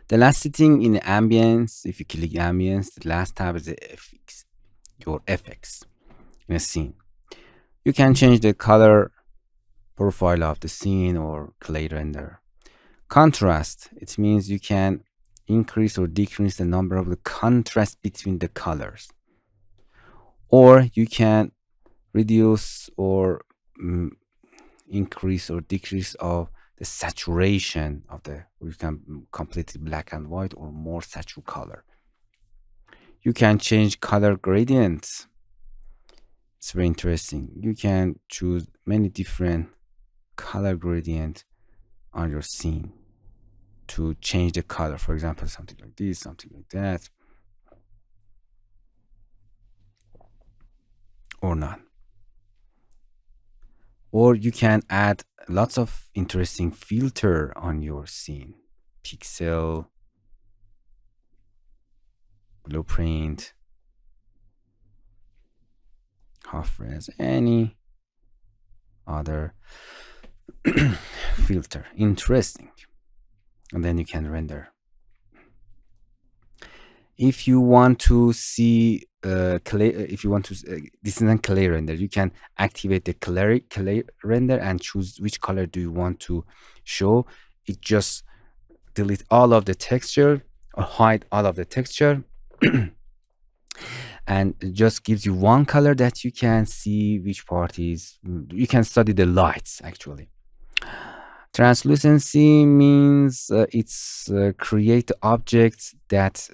The last setting in ambience, if you click ambience, the last tab is the FX, your FX in a scene. You can change the color profile of the scene or clay render. Contrast, it means you can increase or decrease the number of the contrast between the colors. Or you can reduce or increase or decrease of the saturation of the, you can completely black and white or more saturated color. You can change color gradients. It's very interesting. You can choose many different color gradient on your scene to change the color. For example, something like this, something like that, or not. Or you can add lots of interesting filter on your scene. Pixel, blueprint, half res, any other filter. Interesting. And then you can render. If you want to see clay, if you want to, this is a clay render, you can activate the clay render and choose which color do you want to show. It just delete all of the texture or hide all of the texture and it just gives you one color that you can see which part is. You can study the lights actually. Translucency means it's create objects that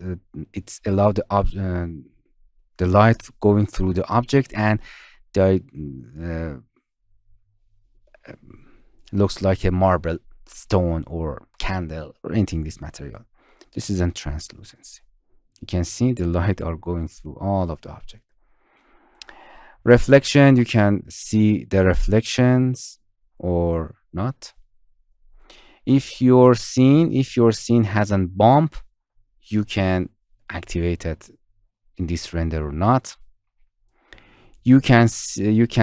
it's allow the light going through the object and the looks like a marble, stone, or candle or anything this material. This isn't translucency. You can see the light are going through all of the object. Reflection, you can see the reflections or not. If your scene has a bump, you can activate it in this render or not. You can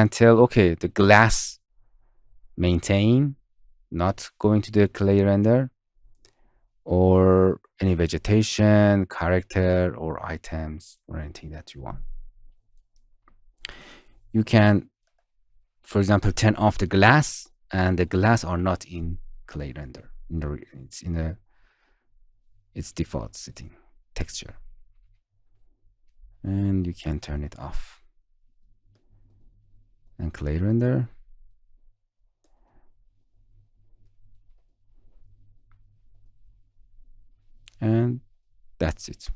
tell, okay, the glass maintain, not going to the clay render, or any vegetation, character, or items, or anything that you want. You can, for example, turn off the glass, and the glass are not in clay render. It's in its default setting texture, and you can turn it off and clay render. And that's it.